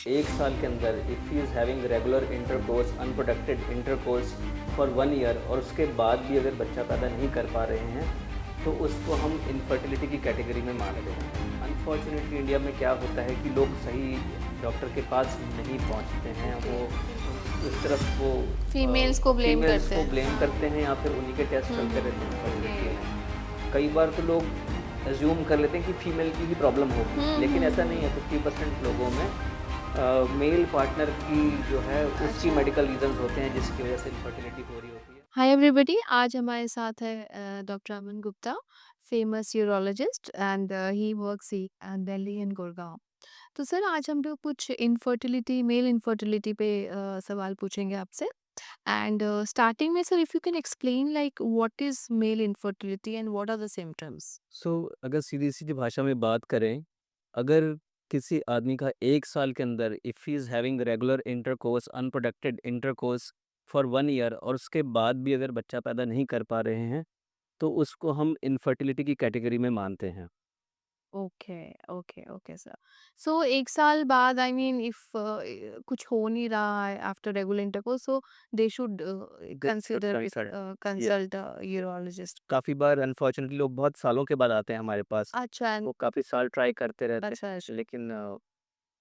1 साल के अंदर if he is having regular intercourse, unprotected intercourse for 1 year और उसके बाद भी अगर बच्चा पैदा नहीं कर पा रहे हैं, तो उसको हम इनफर्टिलिटी की कैटेगरी में मानते हैं। अनफॉर्चुनेटली इंडिया में क्या होता है कि लोग सही डॉक्टर के पास नहीं पहुंचते हैं, वो उस तरफ वो फीमेल्स को ब्लेम फीमेल्स करते को हैं। ब्लेम करते हैं या फिर उन्हीं के टेस्ट हुँ, चलते हुँ। रहते हैं फर्टिलिटी ओके। में। कई बार तो लोग एज्यूम कर लेते हैं कि फीमेल की ही प्रॉब्लम होगी, हुँ, लेकिन हुँ, ऐसा हुँ। नहीं है। 50% लोगों में मेल पार्टनर की जो है उसकी अच्छा। मेडिकल रीजंस होते हैं जिसकी वजह से इनफर्टिलिटी हो रही होती है। हाय एवरीबॉडी, आज हमारे साथ है doctor Aman Gupta, famous urologist and he works in Delhi and Gurgaon. तो सर आज हम लोग कुछ इनफर्टिलिटी, मेल इनफर्टिलिटी पे सवाल पूछेंगे आपसे। एंड स्टार्टिंग में sir if you can explain like what is male infertility and what are the symptoms. So अगर सीधी-सीधी भाषा में बात करें, अगर किसी आदमी का 1 साल के अंदर if he is having regular intercourse, unprotected intercourse for 1 year और उसके बाद भी अगर बच्चा पैदा नहीं कर पा रहे हैं, तो उसको हम इनफर्टिलिटी की कैटेगरी में मानते हैं। Okay, okay, okay sir. So 1 साल बाद आई मीन इफ कुछ हो नहीं रहा है after regular intercourse, so they should they should consider it, consult. ये कंसल्ट अ यूरोलॉजिस्ट। काफ़ी बार अनफॉर्चुनेटली लोग बहुत सालों के बाद आते हैं हमारे पास। अच्छा एंड वो काफ़ी साल ट्राई करते रहते अच्छा, हैं, लेकिन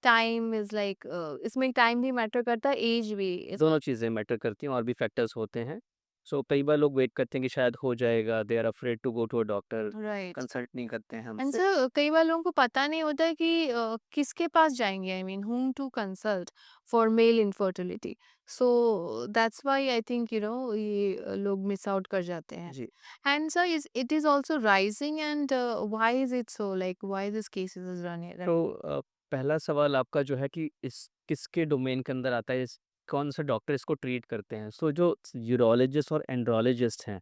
टाइम इज़ लाइक इसमें टाइम भी मैटर करता है, एज भी इस दोनों चीज़ें मैटर करती हैं और भी फैक्टर्स होते हैं। सो कई बार लोग वेट करते हैं कि शायद हो जाएगा, they are afraid to go to a doctor, right. Consult नहीं करते हैं एंड हमसे। सर कई बार लोगों को पता नहीं होता है कि किसके पास जाएँगे, I mean whom to consult for male infertility. So that's why I think ये लोग मिस आउट कर जाते हैं। जी। And sir is it is also rising and why is it so, like why this cases is running? तो पहला सवाल आपका जो है कि इस किसके डोमेन के अंदर आता है, कौन सा डॉक्टर इसको ट्रीट करते हैं। सो जो यूरोलॉजिस्ट और एंड्रोलॉजिस्ट हैं,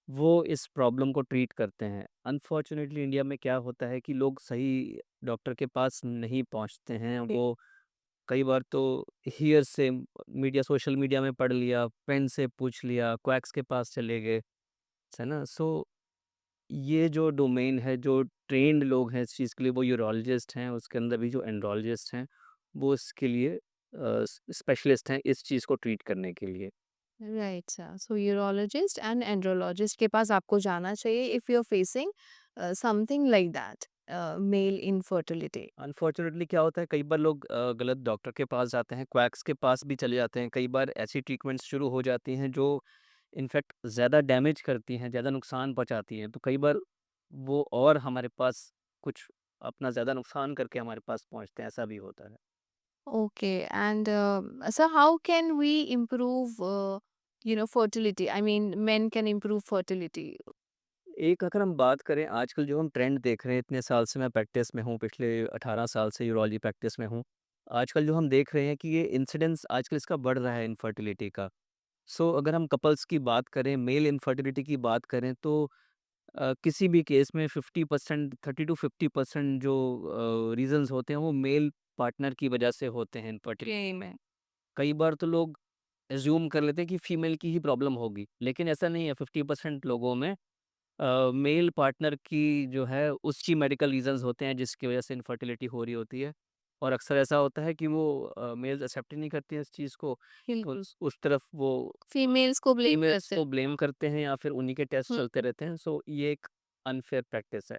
वो इस प्रॉब्लम को ट्रीट करते हैं। अनफॉर्चुनेटली इंडिया में क्या होता है कि लोग सही डॉक्टर के पास नहीं पहुंचते हैं। वो कई बार तो हियर से मीडिया, सोशल मीडिया में पढ़ लिया, फ्रेंड से पूछ लिया, क्वैक्स के पास चले गए, है ना। सो ये जो डोमेन है, जो ट्रेन्ड लोग हैं इस चीज़ के लिए, वो यूरोलॉजिस्ट हैं, उसके अंदर भी जो एंड्रोलॉजिस्ट हैं, वो इसके लिए स्पेशलिस्ट हैं इस चीज़ को ट्रीट करने के लिए। Right sir, so urologist and andrologist के पास आपको जाना चाहिए if you are facing something like that, male infertility. Unfortunately क्या होता है, कई बार लोग गलत डॉक्टर के पास जाते हैं, क्वैक्स के पास भी चले जाते हैं। कई बार ऐसी ट्रीटमेंट्स शुरू हो जाती हैं जो इनफैक्ट ज़्यादा डैमेज करती हैं, ज़्यादा नुकसान पहुँचाती हैं। तो कई बार वो और हमारे पास कुछ अपना ज़्यादा नुकसान करके हमारे पास पहुँचते हैं, ऐसा भी होता है। Okay, and so how can we improve, fertility? I mean, men can improve fertility. एक अगर हम बात करें, आजकल जो हम ट्रेंड देख रहे हैं, इतने साल से मैं प्रैक्टिस में हूँ, पिछले 18 साल से यूरोलॉजी प्रैक्टिस में हूँ। आजकल जो हम देख रहे हैं कि ये इंसिडेंस आजकल इसका बढ़ रहा है इनफर्टिलिटी का। सो अगर हम कपल्स की बात करें, मेल इनफर्टिलिटी की बात करें, तो किसी भी केस में 50%, 30 टू 50% जो रीज़न्स होते हैं वो मेल पार्टनर की वजह से होते हैं इनफर्टिलिटी में। कई बार तो लोग अज़्यूम कर लेते हैं कि फीमेल की ही प्रॉब्लम होगी, लेकिन ऐसा नहीं है। 50% लोगों में मेल पार्टनर की जो है उसकी मेडिकल रीज़न्स होते हैं जिसकी वजह से इनफर्टिलिटी हो रही होती है। और अक्सर ऐसा होता है कि वो मेल्स एक्सेप्ट ही नहीं करती हैं इस चीज़ को। तो बिल्कुल, उस तरफ वो फीमेल्स को ब्लेम फीमेल्स करते को हैं। ब्लेम करते हैं या फिर उन्हीं के टेस्ट हुँ, चलते रहते हैं। सो ये एक अनफेयर प्रैक्टिस है।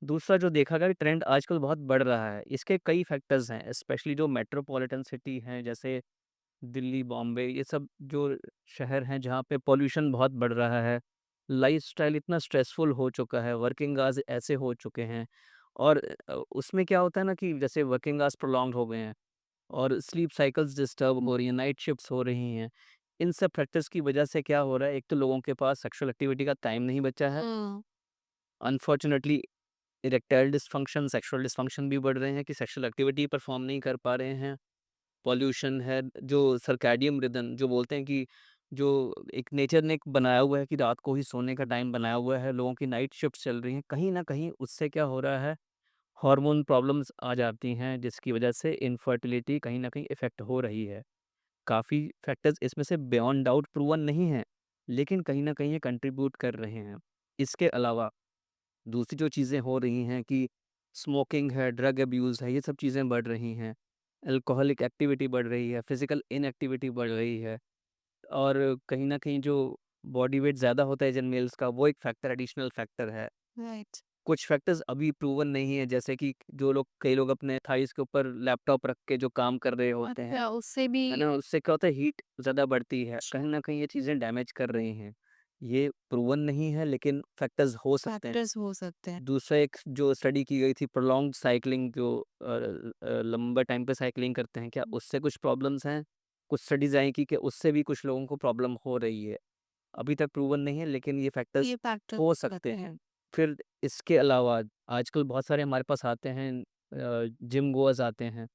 दूसरा जो देखा गया, ट्रेंड आजकल बहुत बढ़ रहा है। इसके कई फैक्टर्स हैं, स्पेशली जो मेट्रोपॉलिटन सिटी हैं जैसे दिल्ली, बॉम्बे, ये सब जो शहर हैं जहाँ पे पॉल्यूशन बहुत बढ़ रहा है। लाइफ़स्टाइल इतना स्ट्रेसफुल हो चुका है, वर्किंग आवर्स ऐसे हो चुके हैं। और उसमें क्या होता है ना कि जैसे वर्किंग आवर्स प्रोलॉन्ग्ड हो गए हैं और स्लीप साइकिल्स डिस्टर्ब हो रही हैं, नाइट शिफ्ट्स हो रही हैं। इन सब फैक्टर्स की वजह से क्या हो रहा है, एक तो लोगों के पास सेक्सुअल एक्टिविटी का टाइम नहीं बचा है। हुँ, unfortunately erectile dysfunction, sexual dysfunction भी बढ़ रहे हैं कि सेक्सुअल एक्टिविटी परफॉर्म नहीं कर पा रहे हैं। पॉल्यूशन है, जो सर्कैडियन रिदम जो बोलते हैं कि जो एक नेचर ने एक बनाया हुआ है कि रात को ही सोने का टाइम बनाया हुआ है, लोगों की नाइट शिफ्ट चल रही हैं। कहीं न कहीं उससे क्या हो रहा है, हार्मोन प्रॉब्लम्स आ जाती हैं जिसकी वजह से इनफर्टिलिटी कहीं न कहीं इफ़ेक्ट हो रही है। काफ़ी फैक्टर्स इसमें से बियॉन्ड डाउट प्रूवन नहीं हैं, लेकिन कहीं न कहीं ये कंट्रीब्यूट कर रहे हैं। इसके अलावा दूसरी जो चीज़ें हो रही हैं कि स्मोकिंग है, ड्रग अब्यूज़ है, ये सब चीज़ें बढ़ रही हैं। अल्कोहलिक एक्टिविटी बढ़ रही है, फिज़िकल इनएक्टिविटी बढ़ रही है और कहीं न कहीं जो बॉडी वेट ज़्यादा होता है जिन मेल्स का, वो एक फैक्टर एडिशनल फैक्टर है। राइट। कुछ फैक्टर्स अभी प्रूवन नहीं है, जैसे कि जो लोग कई लोग अपने थाइज़ के ऊपर लैपटॉप रख के जो काम कर रहे होते हैं, अच्छा, उससे भी है ना? उससे क्या होता है, हीट ज़्यादा बढ़ती है। कहीं न कहीं ये चीज़ें डैमेज कर रही हैं। ये प्रूवन नहीं है, लेकिन फैक्टर्स हो सकते हैं। फैक्टर्स हो सकते हैं। दूसरा एक जो स्टडी की गई थी, प्रोलॉन्ग्ड साइक्लिंग, जो लंबे टाइम पे साइक्लिंग करते हैं, क्या उससे कुछ प्रॉब्लम्स हैं? कुछ स्टडीज़ आई कि उससे भी कुछ लोगों को प्रॉब्लम हो रही है। अभी तक प्रूवन नहीं है, लेकिन ये फैक्टर्स ये फैक्टर हो बत सकते हैं। फिर इसके अलावा आजकल बहुत सारे हमारे पास आते हैं, जिम गोअर्स आते हैं।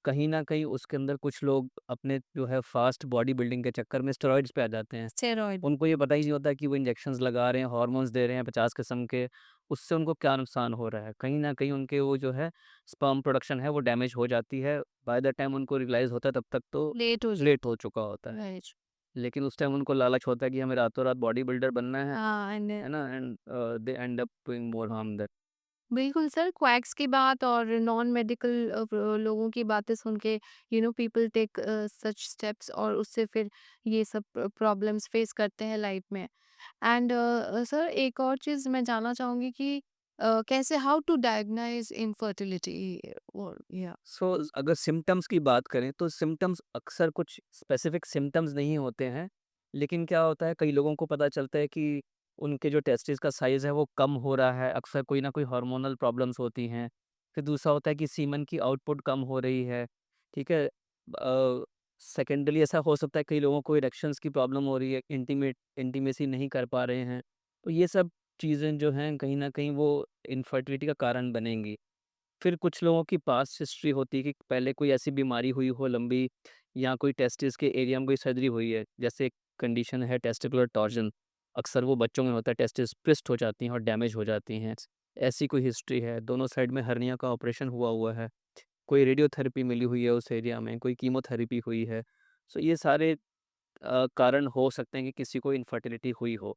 कहीं न कहीं उसके अंदर कुछ लोग अपने जो है फ़ास्ट बॉडी बिल्डिंग के चक्कर में स्टेरॉइड्स पे आ जाते हैं। स्टेरॉइड। उनको ये पता ही नहीं होता कि वो इंजेक्शंस लगा रहे हैं, हार्मोन्स दे रहे हैं 50 किस्म के, उससे उनको क्या नुकसान हो रहा है। कहीं न कहीं उनके वो जो है स्पर्म प्रोडक्शन है वो डैमेज हो जाती है। बाय द टाइम उनको रियलाइज़ होता है तब तक तो लेट हो लेट हो चुका होता है। राइट। लेकिन उस टाइम उनको लालच होता है कि हमें रातों रात बॉडी बिल्डर बनना हाँ, एंड है ना? And they and up doing more harm then. बिल्कुल सर, क्वैक्स की बात और नॉन मेडिकल लोगों की बातें सुन के पीपल टेक सच स्टेप्स और उससे फिर ये सब प्रॉब्लम्स फेस करते हैं लाइफ में। एंड सर, एक और चीज़ मैं जानना चाहूँगी कि कैसे हाउ टू डायग्नाइज इनफर्टिलिटी और या सो अगर सिम्पटम्स की बात करें तो सिम्पटम्स अक्सर कुछ स्पेसिफिक सिम्पटम्स नहीं होते हैं, लेकिन क्या होता है, कई लोगों को पता चलता है कि उनके जो टेस्टिस का साइज़ है वो कम हो रहा है, अक्सर कोई ना कोई हार्मोनल प्रॉब्लम्स होती हैं। फिर दूसरा होता है कि सीमन की आउटपुट कम हो रही है, ठीक है? सेकेंडली ऐसा हो सकता है कई लोगों को इरेक्शंस की प्रॉब्लम हो रही है, इंटीमेसी नहीं कर पा रहे हैं। तो ये सब चीज़ें जो हैं कहीं न कहीं वो इनफर्टिलिटी का कारण बनेंगी। फिर कुछ लोगों की पास्ट हिस्ट्री होती है कि पहले कोई ऐसी बीमारी हुई हो लंबी, या कोई टेस्टिस के एरिया में कोई सर्जरी हुई है। जैसे एक कंडीशन है टेस्टिकुलर टॉर्जन, अक्सर वो बच्चों में होता है, टेस्टिस ट्विस्ट हो जाती हैं और डैमेज हो जाती हैं। ऐसी कोई हिस्ट्री है, दोनों साइड में हर्निया का ऑपरेशन हुआ हुआ है, कोई रेडियोथेरेपी मिली हुई है उस एरिया में, कोई कीमोथेरेपी हुई है। सो ये सारे कारण हो सकते हैं कि किसी को इनफर्टिलिटी हुई हो।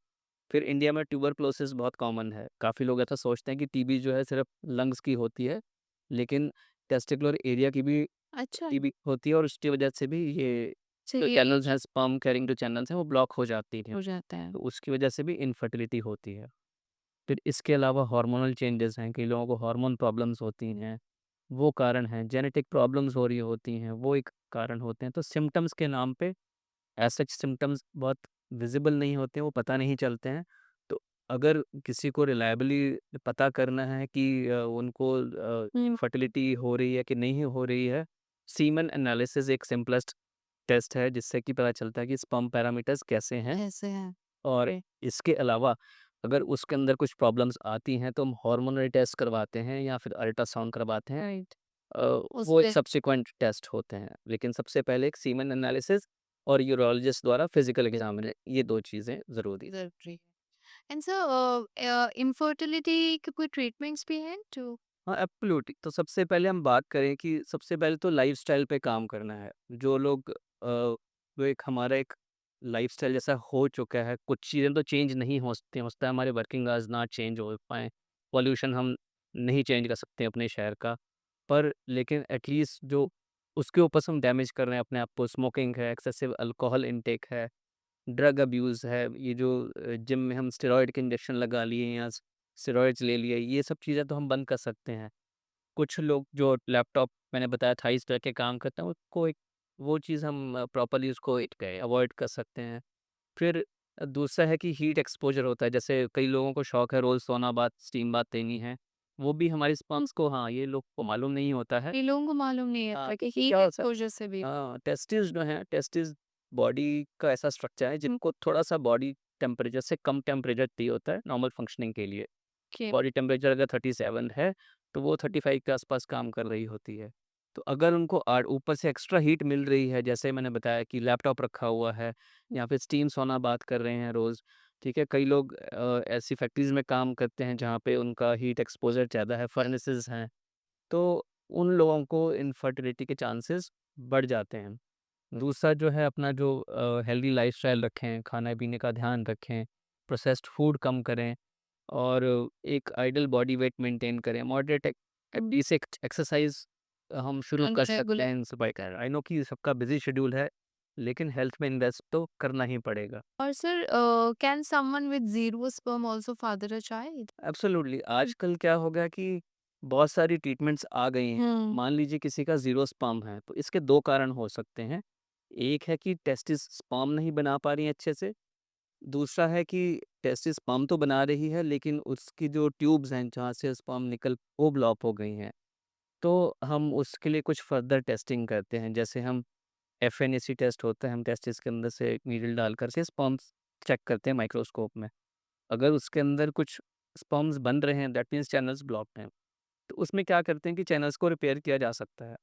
फिर इंडिया में ट्यूबरकुलोसिस बहुत कॉमन है। काफ़ी लोग ऐसा सोचते हैं कि टीबी जो है सिर्फ़ लंग्स की होती है, लेकिन टेस्टिकुलर एरिया की भी अच्छा टीबी होती है और उसकी वजह से भी ये जो चाहिए चैनल्स हैं, स्पर्म कैरिंग जो चैनल्स हैं, वो ब्लॉक हो जाती हैं। हो जाता है। तो उसकी वजह से भी इनफर्टिलिटी होती है। फिर इसके अलावा हार्मोनल चेंजेस हैं, कई लोगों को हार्मोन प्रॉब्लम्स होती हैं, वो कारण हैं। जेनेटिक प्रॉब्लम्स हो रही होती हैं, वो एक कारण होते हैं। तो सिम्पटम्स के नाम पे एज़ सच सिम्पटम्स बहुत विज़िबल नहीं होते हैं, वो पता नहीं चलते हैं। तो अगर किसी को रिलायबली पता करना है कि उनको हुँ, फर्टिलिटी हो रही है कि नहीं हो रही है, सीमेन एनालिसिस एक सिम्पलेस्ट टेस्ट है जिससे कि पता चलता है कि स्पर्म पैरामीटर्स कैसे हैं। ऐसे हैं। और ओके, इसके अलावा अगर उसके अंदर कुछ प्रॉब्लम्स आती हैं तो हम हार्मोनल टेस्ट करवाते हैं या फिर अल्ट्रासाउंड करवाते हैं। राइट। अ, वो एक उसपे सब्सीक्वेंट टेस्ट होते हैं, लेकिन सबसे पहले एक सीमेन एनालिसिस और यूरोलॉजिस्ट द्वारा फिजिकल एग्जामिनेशन, ये 2 चीज़ें ज़रूरी हैं। ज़रूरी है। एंड सर, इनफर्टिलिटी के कोई ट्रीटमेंट्स भी हैं जो हाँ, एब्सोल्यूटली। तो सबसे पहले हम बात करें कि सबसे पहले तो लाइफ़स्टाइल पे काम करना है। जो लोग वो एक हमारा एक लाइफ़स्टाइल जैसा हो चुका है, कुछ चीज़ें तो चेंज नहीं हो सकता है हमारे वर्किंग आवर्स ना चेंज हो पाएँ, पॉल्यूशन हम नहीं चेंज कर सकते अपने शहर का। पर लेकिन एटलीस्ट जो उसके ऊपर से हम डैमेज कर रहे हैं अपने आप को, स्मोकिंग है, एक्सेसिव अल्कोहल इंटेक है, ड्रग अब्यूज़ है, ये जो जिम में हम स्टेरॉइड के इंजेक्शन लगा लिए या स्टेरॉइड्स ले लिए, ये सब चीज़ें तो हम बंद कर सकते हैं। कुछ लोग जो लैपटॉप मैंने बताया था इस तरह के काम करते हैं, उसको एक वो चीज़ हम प्रॉपर्ली उसको एक अवॉइड कर सकते हैं। फिर दूसरा है कि हीट एक्सपोज़र होता है, जैसे कई लोगों को शौक है रोज़ सोना बाथ, स्टीम बाथ लेनी है। वो भी हमारे स्पर्म्स को, हाँ, ये लोग को मालूम नहीं होता है। ये लोगों को मालूम नहीं है हाँ, था कि क्योंकि हीट क्या होता है, एक्सपोज़र से भी हाँ, टेस्टिस जो हैं, टेस्टिस बॉडी का ऐसा स्ट्रक्चर है जिनको थोड़ा-सा बॉडी टेम्परेचर से कम टेम्परेचर चाहिए होता है नॉर्मल फंक्शनिंग के लिए। के बॉडी टेम्परेचर अगर 37 है, तो वो 35 के आसपास काम कर रही होती है। तो अगर उनको ऊपर से एक्स्ट्रा हीट मिल रही है, जैसे मैंने बताया कि लैपटॉप रखा हुआ है या फिर स्टीम सोना बात कर रहे हैं रोज़, ठीक है? कई लोग ऐसी फैक्ट्रीज़ में काम करते हैं जहाँ पे उनका हीट एक्सपोज़र ज़्यादा है, फर्नेसेस हैं, तो उन लोगों को इनफर्टिलिटी के चांसेस बढ़ जाते हैं। दूसरा जो है अपना जो हेल्दी लाइफ़स्टाइल रखें, खाने-पीने का ध्यान रखें, प्रोसेस्ड फूड कम करें और एक आइडियल बॉडी वेट मेंटेन करें, मॉडरेट एटलीस्ट एक एक्सरसाइज हम शुरू And कर सकते regular. हैं सुबह का। आई नो कि सबका बिज़ी शेड्यूल है, लेकिन हेल्थ में इन्वेस्ट तो करना ही पड़ेगा। और sir can someone with zero sperm also father a child? Absolutely आजकल क्या हो गया कि बहुत सारी ट्रीटमेंट्स आ गई हैं। हुँ। मान लीजिए किसी का ज़ीरो स्पर्म है, तो इसके 2 कारण हो सकते हैं। एक है कि टेस्टिस स्पर्म नहीं बना पा रही हैं अच्छे से, दूसरा है कि टेस्टिस स्पर्म तो बना रही है, लेकिन उसकी जो ट्यूब्स हैं, जहाँ से स्पर्म वो ब्लॉक हो गई हैं। तो हम उसके लिए कुछ फर्दर टेस्टिंग करते हैं, जैसे हम एफएनएसी टेस्ट होता है, हम टेस्टिस के अंदर से नीडल डाल कर के स्पर्म्स चेक करते हैं माइक्रोस्कोप में। अगर उसके अंदर कुछ स्पर्म्स बन रहे हैं, दैट मीन्स चैनल्स ब्लॉक्ड हैं। तो उसमें क्या करते हैं कि चैनल्स को रिपेयर किया जा सकता है।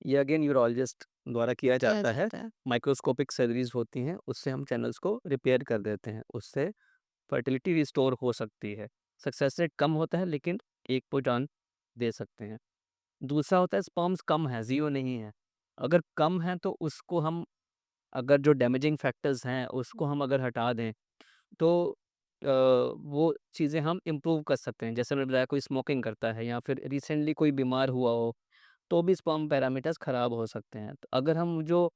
ये अगेन यूरोलॉजिस्ट द्वारा किया किया जाता है। जाता है। माइक्रोस्कोपिक सर्जरीज़ होती हैं, उससे हम चैनल्स को रिपेयर कर देते हैं। उससे फर्टिलिटी रिस्टोर हो सकती है। सक्सेस रेट कम होता है, लेकिन एक वो जान दे सकते हैं। दूसरा होता है स्पर्म्स कम है, ज़ीरो नहीं है। अगर कम है तो उसको हम, अगर जो डैमेजिंग फैक्टर्स हैं उसको हम अगर हटा दें, तो वो चीज़ें हम इम्प्रूव कर सकते हैं। जैसे मैंने बताया, कोई स्मोकिंग करता है या फिर रिसेंटली कोई बीमार हुआ हो, तो भी स्पर्म पैरामीटर्स ख़राब हो सकते हैं। तो अगर हम जो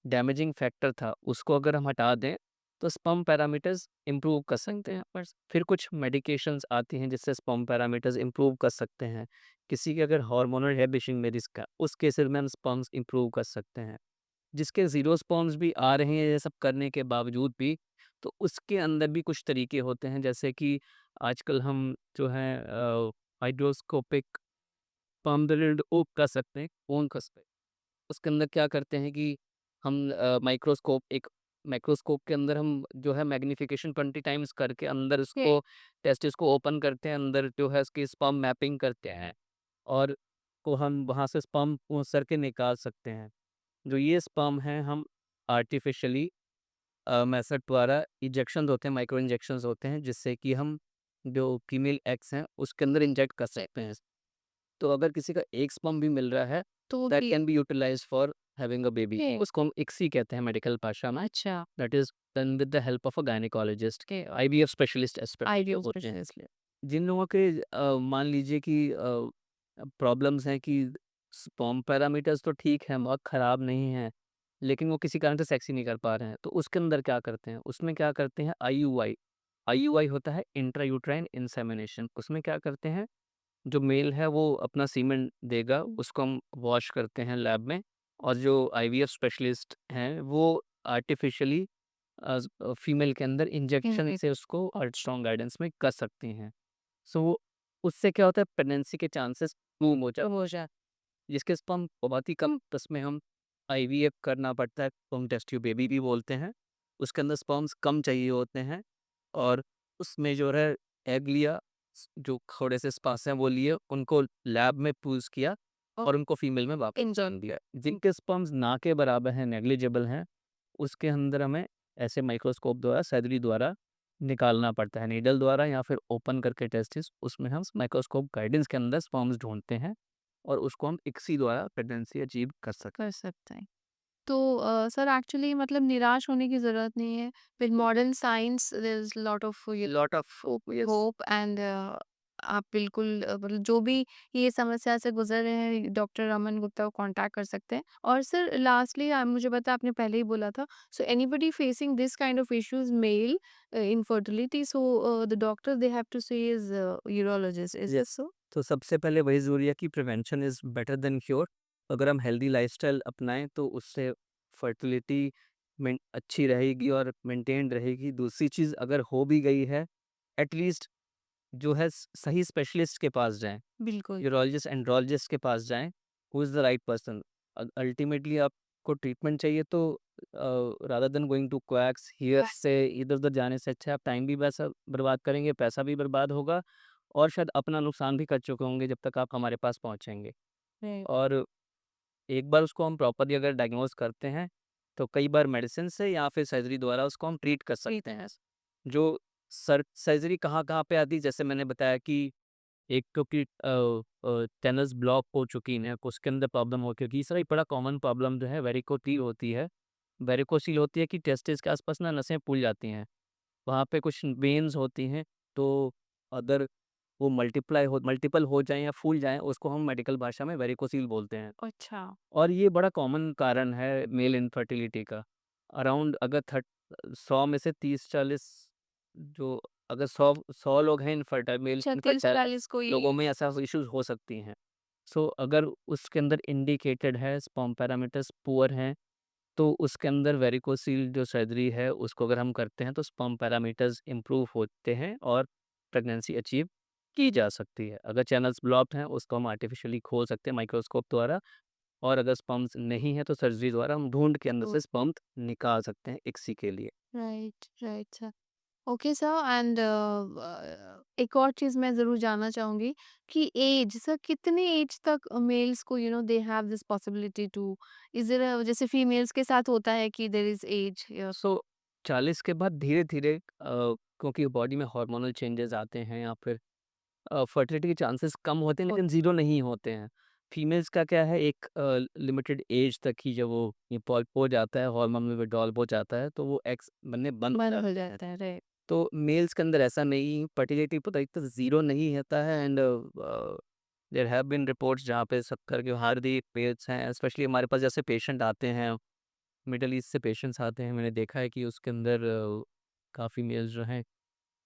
डैमेजिंग फैक्टर था उसको अगर हम हटा दें, तो स्पर्म पैरामीटर्स इम्प्रूव कर सकते हैं। पर फिर कुछ मेडिकेशंस आती हैं जिससे स्पर्म पैरामीटर्स इम्प्रूव कर सकते हैं। किसी के अगर हार्मोनल इन्हिबिशन में रिस्क है, उस केसेस में हम स्पर्म्स इम्प्रूव कर सकते हैं। जिसके ज़ीरो स्पर्म्स भी आ रहे हैं ये सब करने के बावजूद भी, तो उसके अंदर भी कुछ तरीके होते हैं, जैसे कि आजकल हम जो है हाइड्रोस्कोपिक स्पर्म ड्रिल्ड ओव कर सकते हैं, ओन कर सकते हैं। उसके अंदर क्या करते हैं कि हम माइक्रोस्कोप के अंदर हम जो है मैग्नीफिकेशन 20 टाइम्स करके अंदर ओके। उसको टेस्टिस को ओपन करते हैं, अंदर जो है उसकी स्पर्म मैपिंग करते हैं, और को हम वहाँ से स्पर्म को सर के निकाल सकते हैं। जो ये स्पर्म हैं, हम आर्टिफ़िशियली मेथड द्वारा इंजेक्शंस होते हैं, माइक्रो इंजेक्शंस होते हैं, जिससे कि हम जो फीमेल एग्स हैं उसके अंदर इंजेक्ट कर सकते हैं। तो अगर किसी का एक स्पर्म भी मिल रहा है, तो दैट भी can be utilised for having a baby. Okay. उसको हम इक्सी कहते हैं मेडिकल भाषा में। अच्छा। That is done with the help of a gynaecologist के आईवीएफ स्पेशलिस्ट एस्पेक्ट जो आइडियल होते हैं। स्पेशलिस्ट। जिन लोगों के मान लीजिए कि प्रॉब्लम्स हैं कि स्पर्म पैरामीटर्स तो ठीक हैं, बहुत ख़राब नहीं हैं, लेकिन वो किसी कारण से सेक्स ही नहीं कर पा रहे हैं, तो उसके अंदर क्या करते हैं? उसमें क्या करते हैं, आईयूआई। आईयूआई होता है इंट्रायूट्राइन इंसेमिनेशन। उसमें क्या करते हैं, जो मेल है वो अपना सीमेंट देगा, उसको हम वॉश करते हैं लैब में, और जो आईवीएफ स्पेशलिस्ट हैं वो आर्टिफ़िशियली फीमेल के अंदर इंजेक्शन इंजेक्ट। से उसको अल्ट्रासाउंड गाइडेंस में कर सकती हैं। सो उससे क्या होता है, प्रेगनेंसी के चांसेस कम हो जाते हो जाए। हैं, जिसके स्पर्म बहुत ही कम, उसमें हम आईवीएफ करना पड़ता है, तो हम टेस्ट ट्यूब बेबी भी बोलते हैं। उसके अंदर स्पर्म्स कम चाहिए होते हैं, और उसमें जो है एग लिया, जो थोड़े से स्पर्म्स हैं वो लिए, उनको लैब में पूज किया और और उनको फीमेल में वापस इंजेक्ट। डाल दिया। जिनके स्पर्म्स ना के बराबर हैं, नेग्लिजिबल हैं, उसके अंदर हमें ऐसे माइक्रोस्कोप द्वारा, सर्जरी द्वारा निकालना पड़ता है, नीडल द्वारा या फिर ओपन करके टेस्टिस, उसमें हम माइक्रोस्कोप गाइडेंस के अंदर स्पर्म्स ढूंढते हैं, और उसको हम इक्सी द्वारा प्रेगनेंसी अचीव कर सकते कर सकते हैं। तो सर एक्चुअली मतलब निराश होने की ज़रूरत नहीं है। With modern science there is lot of हैं। Lot of hope, yes. Hope and आप बिल्कुल मतलब जो भी ये समस्या से गुज़र रहे हैं डॉक्टर रमन गुप्ता को कॉन्टैक्ट कर सकते हैं। और सर लास्टली मुझे पता है आपने पहले ही बोला था, so anybody facing this kind of issues male infertility, so the doctor they have to see is urologist, is this yes. So? तो सबसे पहले वही ज़रूरी है कि prevention is better than cure. अगर हम हेल्दी लाइफ़स्टाइल अपनाएँ तो उससे फर्टिलिटी मेन अच्छी रहेगी और मेंटेन्ड रहेगी। दूसरी चीज़, अगर हो भी गई है, एटलीस्ट जो है सही स्पेशलिस्ट के पास जाएँ। बिल्कुल। यूरोलॉजिस्ट, एंड्रोलॉजिस्ट के पास जाएँ, who is the right person. Ultimately आपको ट्रीटमेंट चाहिए, तो rather than going to quacks here से इधर-उधर जाने से अच्छा है आप टाइम भी वैसा बर्बाद करेंगे, पैसा भी बर्बाद होगा, और शायद अपना नुकसान भी कर चुके होंगे जब तक आप हमारे पास पहुँचेंगे। राइट। और एक बार उसको हम प्रॉपर्ली अगर डायग्नोज़ करते हैं, तो कई बार मेडिसिन से या फिर सर्जरी द्वारा उसको हम ट्रीट कर सकते हैं। जो सर्जरी कहाँ-कहाँ पे आती है, जैसे मैंने बताया कि एक तो कि टनल्स ब्लॉक हो चुकी हैं, उसके अंदर प्रॉब्लम हो, क्योंकि तीसरा एक बड़ा कॉमन प्रॉब्लम जो है वेरिकोसील होती है। वेरिकोसील होती है कि टेस्टिस के आसपास ना नसें फूल जाती हैं, वहाँ पे कुछ वेन्स होती हैं, तो अदर वो मल्टीपल हो जाएँ या फूल जाएँ, उसको हम मेडिकल भाषा में वेरिकोसील बोलते हैं। अच्छा। और ये बड़ा कॉमन कारण है मेल इनफर्टिलिटी का। अराउंड अगर 100 में से 30-40 जो अगर 100 लोग हैं इनफर्टाइल मेल अच्छा इनफर्टाइल 30-40 को ये लोगों में ऐसा इश्यूज़ हो सकती हैं। सो अगर उसके अंदर इंडिकेटेड है स्पर्म पैरामीटर्स पुअर हैं, तो उसके अंदर वेरिकोसील जो सर्जरी है उसको अगर हम करते हैं तो स्पर्म पैरामीटर्स इम्प्रूव होते हैं और प्रेगनेंसी अचीव की जा सकती है। अगर चैनल्स ब्लॉक्ड हैं उसको हम आर्टिफिशियली खोल सकते हैं माइक्रोस्कोप द्वारा, और अगर स्पर्म्स नहीं है तो सर्जरी द्वारा हम ढूँढ के अंदर तो से स्पर्म निकाल सकते हैं इक्सी के लिए। Right, right sir. Okay sir and एक और चीज़ मैं ज़रूर जानना चाहूँगी कि एज सर कितने एज तक मेल्स को they have this possibility to is there जैसे फीमेल्स के साथ होता है कि देयर इज़ एज सो 40 के बाद धीरे-धीरे क्योंकि बॉडी में हार्मोनल चेंजेस आते हैं या फिर फर्टिलिटी के चांसेस कम होते हैं लेकिन ज़ीरो नहीं होते हैं। फीमेल्स का क्या है एक लिमिटेड एज तक ही जब वो ये पॉल्प हो जाता है, हार्मोन में विथड्रॉल हो जाता है, तो वो एग्स बनने बंद हो बंद हो जाते हैं। जाता है, राइट। तो मेल्स के अंदर ऐसा नहीं, फर्टिलिटी पता एक तो ज़ीरो नहीं होता है and there have been reports जहाँ पे 70 के बाहर भी मेल्स हैं, स्पेशली हमारे पास जैसे पेशेंट आते हैं, मिडल ईस्ट से पेशेंट्स आते हैं, मैंने देखा है कि उसके अंदर काफ़ी मेल्स जो हैं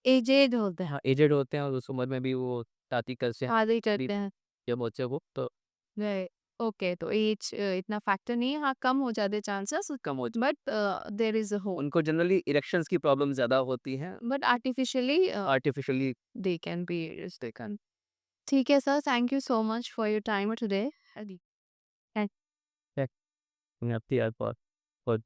एजेड होते हैं, हाँ, एजेड होते हैं और उस उम्र में भी वो शादी कर से शादी भी करते हैं, जब बच्चे को तो राइट। ओके तो एज इतना फैक्टर नहीं है, हाँ, कम हो जाते हैं चांसेस कम हो but there is a hope उनको जनरली इरेक्शंस की प्रॉब्लम ज़्यादा होती हैं, but artificially artificially they can be देखा ठीक है सर, thank you so much for your time today. Thank है। आपकी याद बहुत बहुत